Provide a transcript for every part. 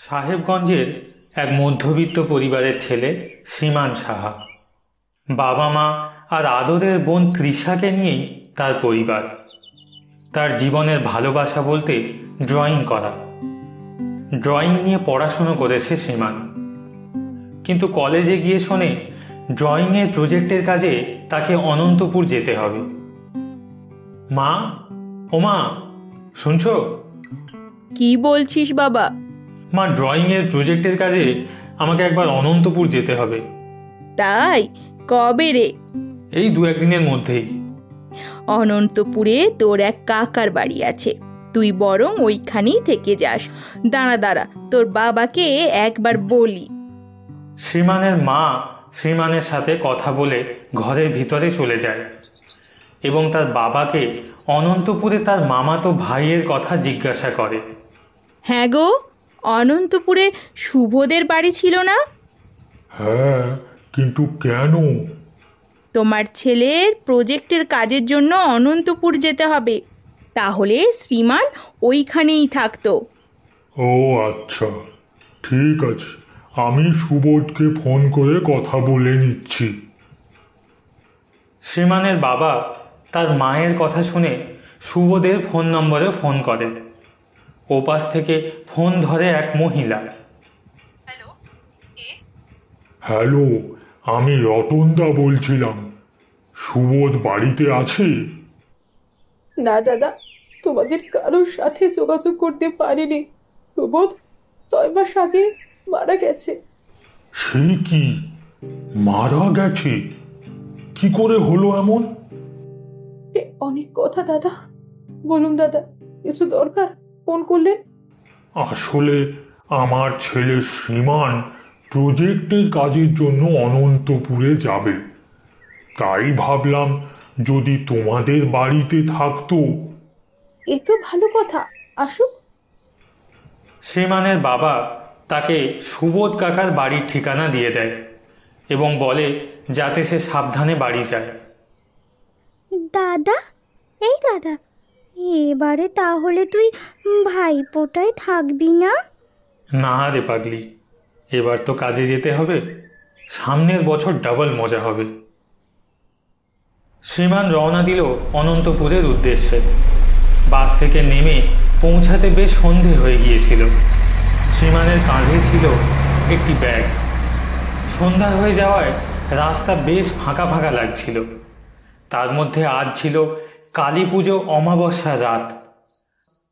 সাহেবগঞ্জের এক মধ্যবিত্ত পরিবারের ছেলে শ্রীমান সাহা। বাবা মা আর আদরের বোন তৃষাকে নিয়েই তার পরিবার। তার জীবনের ভালোবাসা বলতে ড্রয়িং করা। ড্রয়িং নিয়ে পড়াশুনো করেছে শ্রীমান, কিন্তু কলেজে গিয়ে শোনে ড্রয়িংয়ের প্রজেক্টের কাজে তাকে অনন্তপুর যেতে হবে। মা, ও মা, শুনছো? কি বলছিস বাবা? মা, ড্রয়িংয়ের প্রজেক্টের কাজে আমাকে একবার অনন্তপুর যেতে হবে। তাই? কবে রে? এই 2-1 দিনের মধ্যেই। অনন্তপুরে তোর এক কাকার বাড়ি আছে, তুই বরং ওইখানেই থেকে যাস। দাঁড়া দাঁড়া, তোর বাবাকে একবার বলি। শ্রীমানের মা শ্রীমানের সাথে কথা বলে ঘরের ভিতরে চলে যায় এবং তার বাবাকে অনন্তপুরে তার মামাতো ভাইয়ের কথা জিজ্ঞাসা করে। হ্যাঁ গো, অনন্তপুরে শুভদের বাড়ি ছিল না? হ্যাঁ, কিন্তু কেন? তোমার ছেলের প্রজেক্টের কাজের জন্য অনন্তপুর যেতে হবে, তাহলে শ্রীমান ওইখানেই থাকতো। ও আচ্ছা, ঠিক আছে, আমি সুবোধকে ফোন করে কথা বলে নিচ্ছি। শ্রীমানের বাবা তার মায়ের কথা শুনে সুবোধের ফোন নম্বরে ফোন করে। ওপাশ থেকে ফোন ধরে এক মহিলা। হ্যালো, কে? হ্যালো, আমি রতনদা বলছিলাম। সুবোধ বাড়িতে আছে? না দাদা, তোমাদের কারোর সাথে যোগাযোগ করতে পারিনি। সুবোধ 6 মাস আগে মারা গেছে। সে কি, মারা গেছে? কি করে হলো এমন? অনেক কথা দাদা। বলুন দাদা, কিছু দরকার? ফোন করলেন? আসলে আমার ছেলে শ্রীমান প্রজেক্টের কাজের জন্য অনন্তপুরে যাবে, তাই ভাবলাম যদি তোমাদের বাড়িতে থাকতো। এ তো ভালো কথা, আসুক। শ্রীমানের বাবা তাকে সুবোধ কাকার বাড়ির ঠিকানা দিয়ে দেয় এবং বলে যাতে সে সাবধানে বাড়ি যায়। দাদা, এই দাদা, এবারে তাহলে তুই ভাইফোঁটায় থাকবি না? না রে পাগলি, এবার তো কাজে যেতে হবে, সামনের বছর ডাবল মজা হবে। শ্রীমান রওনা দিল অনন্তপুরের উদ্দেশ্যে। বাস থেকে নেমে পৌঁছাতে বেশ সন্ধে হয়ে গিয়েছিল। শ্রীমানের কাঁধে ছিল একটি ব্যাগ। সন্ধ্যা হয়ে যাওয়ায় রাস্তা বেশ ফাঁকা ফাঁকা লাগছিল। তার মধ্যে আজ ছিল কালী পুজো অমাবস্যার রাত।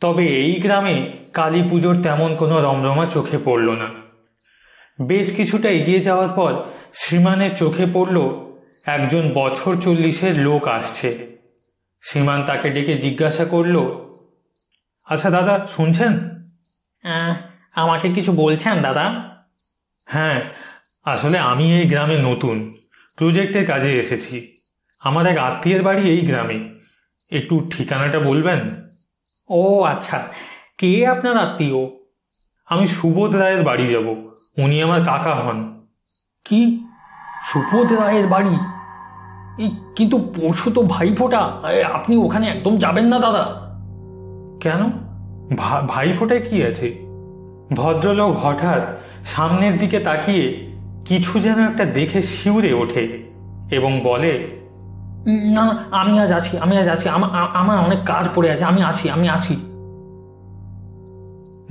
তবে এই গ্রামে কালী পুজোর তেমন কোনো রমরমা চোখে পড়ল না। বেশ কিছুটা এগিয়ে যাওয়ার পর শ্রীমানের চোখে পড়ল একজন বছর 40-এর লোক আসছে। শ্রীমান তাকে ডেকে জিজ্ঞাসা করল, আচ্ছা দাদা, শুনছেন? আমাকে কিছু বলছেন দাদা? হ্যাঁ, আসলে আমি এই গ্রামে নতুন, প্রজেক্টের কাজে এসেছি। আমার এক আত্মীয়ের বাড়ি এই গ্রামে, একটু ঠিকানাটা বলবেন? ও আচ্ছা, কে আপনার আত্মীয়? আমি সুবোধ রায়ের বাড়ি যাব, উনি আমার কাকা হন। কি, সুবোধ রায়ের বাড়ি? কিন্তু পরশু তো ভাইফোঁটা, আপনি ওখানে একদম যাবেন না দাদা। কেন, ভাইফোঁটায় কি আছে? ভদ্রলোক হঠাৎ সামনের দিকে তাকিয়ে কিছু যেন একটা দেখে শিউরে ওঠে এবং বলে, না, আমি আজ আছি, আমার অনেক কাজ পড়ে আছে, আমি আছি।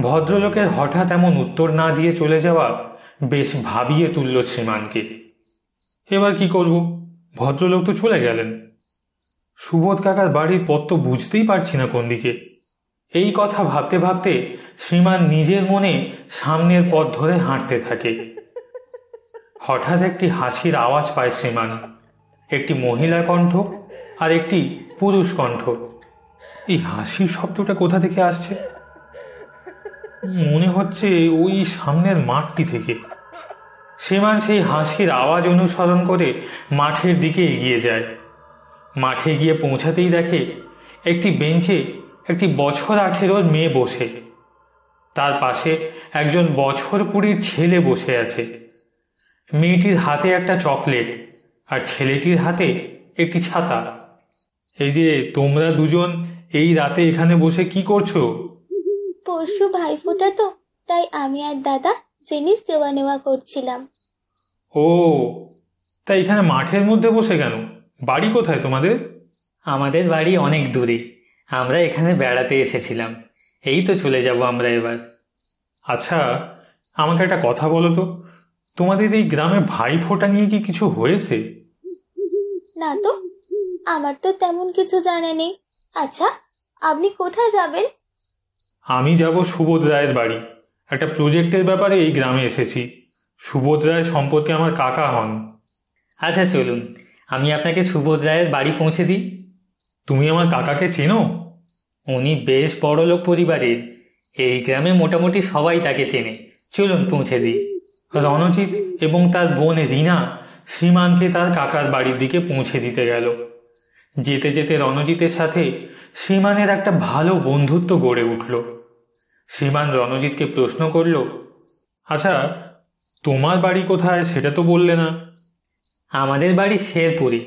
ভদ্রলোকের হঠাৎ এমন উত্তর না দিয়ে চলে যাওয়া বেশ ভাবিয়ে তুলল শ্রীমানকে। এবার কি করব, ভদ্রলোক তো চলে গেলেন। সুবোধ কাকার বাড়ির পথ তো বুঝতেই পারছি না কোন দিকে। এই কথা ভাবতে ভাবতে শ্রীমান নিজের মনে সামনের পথ ধরে হাঁটতে থাকে। হঠাৎ একটি হাসির আওয়াজ পায় শ্রীমান। একটি মহিলা কণ্ঠ আর একটি পুরুষ কণ্ঠ। এই হাসির শব্দটা কোথা থেকে আসছে? মনে হচ্ছে ওই সামনের মাঠটি থেকে। শ্রীমান সেই হাসির আওয়াজ অনুসরণ করে মাঠের দিকে এগিয়ে যায়। মাঠে গিয়ে পৌঁছাতেই দেখে একটি বেঞ্চে একটি বছর 18-র মেয়ে বসে। তার পাশে একজন বছর 20-র ছেলে বসে আছে। মেয়েটির হাতে একটা চকলেট আর ছেলেটির হাতে একটি ছাতা। এই যে তোমরা দুজন এই রাতে এখানে বসে কি করছো? পরশু ভাইফোঁটা তো, তাই আমি আর দাদা জিনিস দেওয়া নেওয়া করছিলাম। ও, তাই এখানে মাঠের মধ্যে বসে কেন? বাড়ি কোথায় তোমাদের? আমাদের বাড়ি অনেক দূরে, আমরা এখানে বেড়াতে এসেছিলাম, এই তো চলে যাব আমরা এবার। আচ্ছা, আমাকে একটা কথা বলো তো, তোমাদের এই গ্রামে ভাইফোঁটা নিয়ে কি কিছু হয়েছে? না তো, আমার তো তেমন কিছু জানা নেই। আচ্ছা, আপনি কোথায় যাবেন? আমি যাব সুবোধ রায়ের বাড়ি। একটা প্রজেক্টের ব্যাপারে এই গ্রামে এসেছি। সুবোধ রায় সম্পর্কে আমার কাকা হন। আচ্ছা চলুন, আমি আপনাকে সুবোধ রায়ের বাড়ি পৌঁছে দিই। তুমি আমার কাকাকে চেনো? উনি বেশ বড় লোক পরিবারের, এই গ্রামে মোটামুটি সবাই তাকে চেনে। চলুন পৌঁছে দিই। রণজিৎ এবং তার বোন রিনা শ্রীমানকে তার কাকার বাড়ির দিকে পৌঁছে দিতে গেল। যেতে যেতে রণজিতের সাথে শ্রীমানের একটা ভালো বন্ধুত্ব গড়ে উঠল। শ্রীমান রণজিৎকে প্রশ্ন করল, আচ্ছা, তোমার বাড়ি কোথায় সেটা তো বললে না? আমাদের বাড়ি শেরপুরে।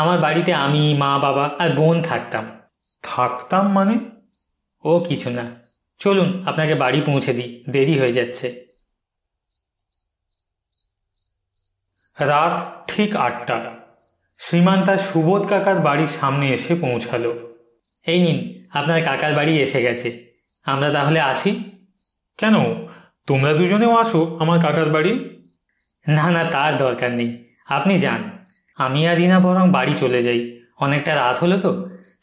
আমার বাড়িতে আমি, মা, বাবা আর বোন থাকতাম। থাকতাম মানে? ও কিছু না, চলুন আপনাকে বাড়ি পৌঁছে দিই, দেরি হয়ে যাচ্ছে। রাত ঠিক 8টা। শ্রীমান তার সুবোধ কাকার বাড়ির সামনে এসে পৌঁছালো। এই নিন, আপনার কাকার বাড়ি এসে গেছে, আমরা তাহলে আসি। কেন, তোমরা দুজনেও আসো আমার কাকার বাড়ি? না না, তার দরকার নেই, আপনি যান। আমি আর রিনা বরং বাড়ি চলে যাই, অনেকটা রাত হলো তো।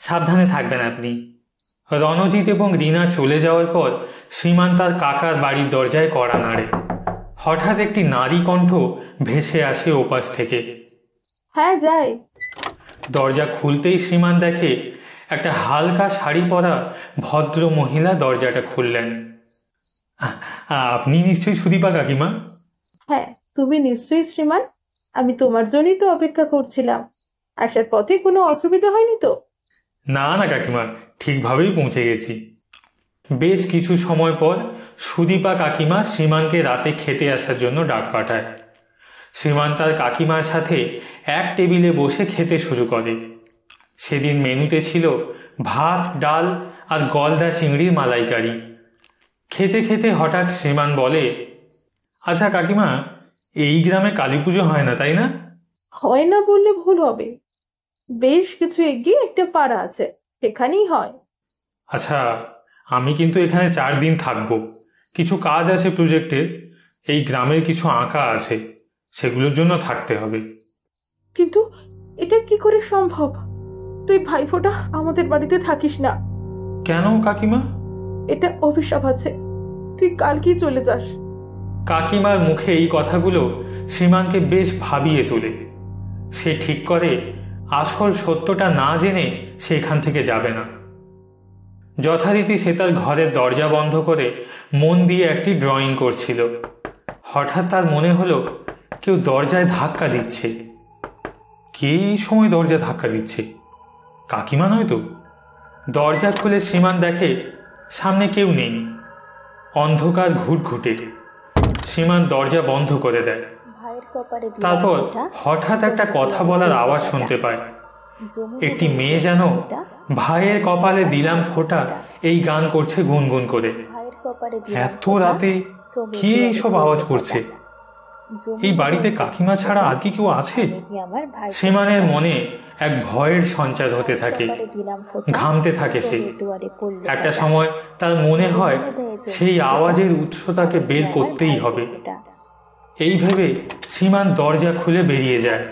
সাবধানে থাকবেন আপনি। রণজিৎ এবং রিনা চলে যাওয়ার পর শ্রীমান তার কাকার বাড়ির দরজায় কড়া নাড়ে। হঠাৎ একটি নারী কণ্ঠ ভেসে আসে ওপাশ থেকে। হ্যাঁ, যাই। দরজা খুলতেই শ্রীমান দেখে একটা হালকা শাড়ি পরা ভদ্র মহিলা দরজাটা খুললেন। আপনি নিশ্চয়ই সুদীপা কাকিমা? হ্যাঁ, তুমি নিশ্চয়ই শ্রীমান। আমি তোমার জন্যই তো অপেক্ষা করছিলাম। আসার পথে কোনো অসুবিধা হয়নি তো? না না কাকিমা, ঠিকভাবেই পৌঁছে গেছি। বেশ কিছু সময় পর সুদীপা কাকিমা শ্রীমানকে রাতে খেতে আসার জন্য ডাক পাঠায়। শ্রীমান তার কাকিমার সাথে এক টেবিলে বসে খেতে শুরু করে। সেদিন মেনুতে ছিল ভাত, ডাল আর গলদা চিংড়ির মালাইকারি। খেতে খেতে হঠাৎ শ্রীমান বলে, আচ্ছা কাকিমা, এই গ্রামে কালী পুজো হয় না তাই না? হয় না বললে ভুল হবে। বেশ কিছু এগিয়ে একটা পাড়া আছে, সেখানেই হয়। আচ্ছা, আমি কিন্তু এখানে 4 দিন থাকবো। কিছু কাজ আছে প্রজেক্টের, এই গ্রামের কিছু আঁকা আছে, সেগুলোর জন্য থাকতে হবে। কিন্তু এটা কি করে সম্ভব? তুই ভাইফোঁটা আমাদের বাড়িতে থাকিস না। কেন কাকিমা? এটা অভিশাপ আছে, তুই কালকেই চলে যাস। কাকিমার মুখে এই কথাগুলো শ্রীমানকে বেশ ভাবিয়ে তোলে। সে ঠিক করে আসল সত্যটা না জেনে সে এখান থেকে যাবে না। যথারীতি সে তার ঘরের দরজা বন্ধ করে মন দিয়ে একটি ড্রয়িং করছিল। হঠাৎ তার মনে হলো কেউ দরজায় ধাক্কা দিচ্ছে। কে এই সময় দরজা ধাক্কা দিচ্ছে? কাকিমা নয় তো? দরজা খুলে শ্রীমান দেখে সামনে কেউ নেই, অন্ধকার ঘুটঘুটে। শ্রীমান দরজা বন্ধ করে দেয়। তারপর হঠাৎ একটা কথা বলার আওয়াজ শুনতে পায়। একটি মেয়ে যেন ভাইয়ের কপালে দিলাম ফোঁটা এই গান করছে গুনগুন করে। এত রাতে কি এইসব আওয়াজ করছে? এই বাড়িতে কাকিমা ছাড়া আর কি কেউ আছে? শ্রীমানের মনে এক ভয়ের সঞ্চার হতে থাকে, ঘামতে থাকে সে। একটা সময় তার মনে হয় সেই আওয়াজের উৎসটাকে বের করতেই হবে। এই ভেবে শ্রীমান দরজা খুলে বেরিয়ে যায়,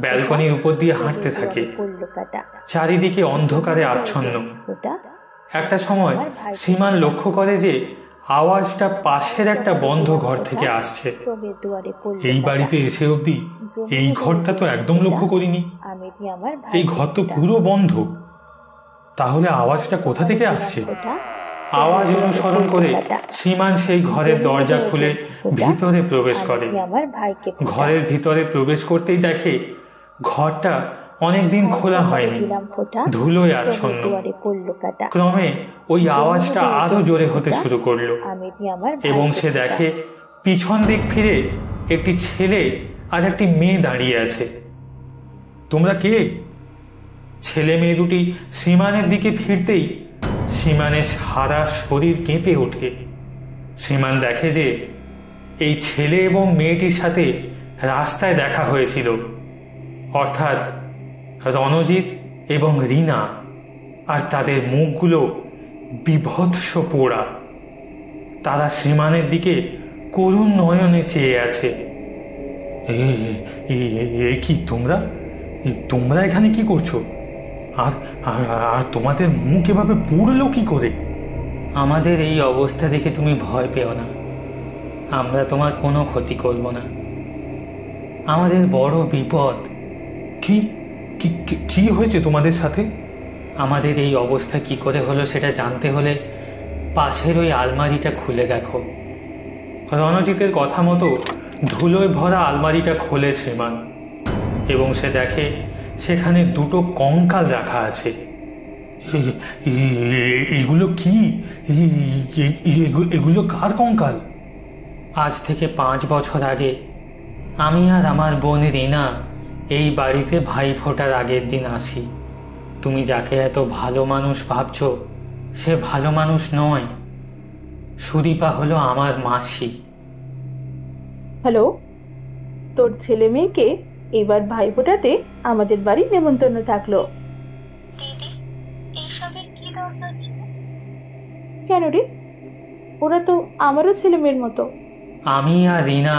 ব্যালকনির উপর দিয়ে হাঁটতে থাকে। চারিদিকে অন্ধকারে আচ্ছন্ন। একটা সময় শ্রীমান লক্ষ্য করে যে আওয়াজটা পাশের একটা বন্ধ ঘর থেকে আসছে। এই বাড়িতে এসে অবধি এই ঘরটা তো একদম লক্ষ্য করিনি। এই ঘর তো পুরো বন্ধ, তাহলে আওয়াজটা কোথা থেকে আসছে? আওয়াজ অনুসরণ করে শ্রীমান সেই ঘরের দরজা খুলে ভিতরে প্রবেশ করে। ঘরের ভিতরে প্রবেশ করতেই দেখে ঘরটা অনেকদিন খোলা হয়নি, ধুলোয় আচ্ছন্ন। ক্রমে ওই আওয়াজটা আরো জোরে হতে শুরু করলো এবং সে দেখে পিছন দিক ফিরে একটি ছেলে আর একটি মেয়ে দাঁড়িয়ে আছে। তোমরা কে? ছেলে মেয়ে দুটি শ্রীমানের দিকে ফিরতেই শ্রীমানের সারা শরীর কেঁপে ওঠে। শ্রীমান দেখে যে এই ছেলে এবং মেয়েটির সাথে রাস্তায় দেখা হয়েছিল, অর্থাৎ রণজিৎ এবং রিনা, আর তাদের মুখগুলো বিভৎস পোড়া। তারা শ্রীমানের দিকে করুণ নয়নে চেয়ে আছে। এ কি তোমরা এখানে কি করছো? আর আর তোমাদের মুখ এভাবে পুড়লো কি করে? আমাদের এই অবস্থা দেখে তুমি ভয় পেও না, আমরা তোমার কোনো ক্ষতি করব না। আমাদের বড় বিপদ। কি কি হয়েছে তোমাদের সাথে? আমাদের এই অবস্থা কি করে হলো সেটা জানতে হলে পাশের ওই আলমারিটা খুলে দেখো। রণজিতের কথা মতো ধুলোয় ভরা আলমারিটা খোলে শ্রীমান, এবং সে দেখে সেখানে দুটো কঙ্কাল রাখা আছে। এগুলো কি? এগুলো কার কঙ্কাল? আজ থেকে 5 বছর আগে আমি আর আমার বোন রিনা এই বাড়িতে ভাই ফোটার আগের দিন আসি। তুমি যাকে এত ভালো মানুষ ভাবছ সে ভালো মানুষ নয়। সুদীপা হলো আমার মাসি। হ্যালো, তোর ছেলে মেয়েকে এবার ভাই ফোটাতে আমাদের বাড়ি নেমন্তন্ন থাকলো। দিদি, এইসবের কি দরকার ছিল? কেন রে? ওরা তো আমারও ছেলে মেয়ের মতো। আমি আর রিনা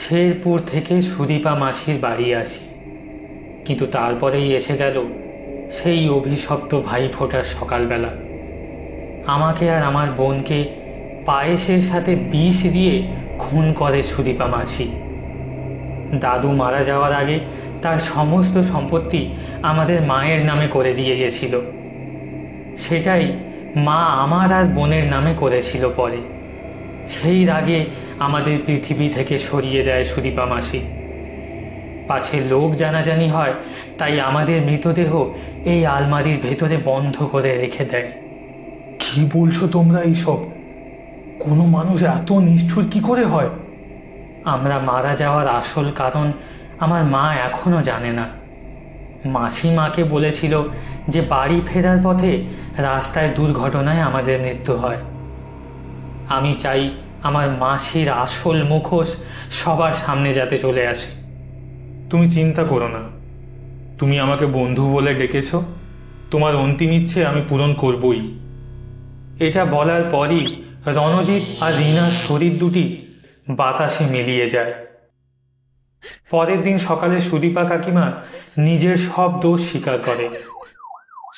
শেরপুর থেকে সুদীপা মাসির বাড়ি আসি, কিন্তু তারপরেই এসে গেল সেই অভিশপ্ত ভাই ফোটার সকালবেলা। আমাকে আর আমার বোনকে পায়েসের সাথে বিষ দিয়ে খুন করে সুদীপা মাসি। দাদু মারা যাওয়ার আগে তার সমস্ত সম্পত্তি আমাদের মায়ের নামে করে দিয়ে গেছিল। সেটাই মা আমার আর বোনের নামে করেছিল পরে। সেই রাগে আমাদের পৃথিবী থেকে সরিয়ে দেয় সুদীপা মাসি। পাছে লোক জানাজানি হয়, তাই আমাদের মৃতদেহ এই আলমারির ভেতরে বন্ধ করে রেখে দেয়। কি বলছো তোমরা এইসব? কোনো মানুষ এত নিষ্ঠুর কি করে হয়? আমরা মারা যাওয়ার আসল কারণ আমার মা এখনো জানে না। মাসি মাকে বলেছিল যে বাড়ি ফেরার পথে রাস্তায় দুর্ঘটনায় আমাদের মৃত্যু হয়। আমি চাই আমার মাসির আসল মুখোশ সবার সামনে যাতে চলে আসে। তুমি চিন্তা করো না, তুমি আমাকে বন্ধু বলে ডেকেছ, তোমার অন্তিম ইচ্ছে আমি পূরণ করবই। এটা বলার পরই রণজিৎ আর রিনার শরীর দুটি বাতাসে মিলিয়ে যায়। পরের দিন সকালে সুদীপা কাকিমা নিজের সব দোষ স্বীকার করে।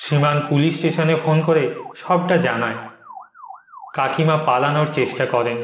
শ্রীমান পুলিশ স্টেশনে ফোন করে সবটা জানায়। কাকিমা পালানোর চেষ্টা করেন,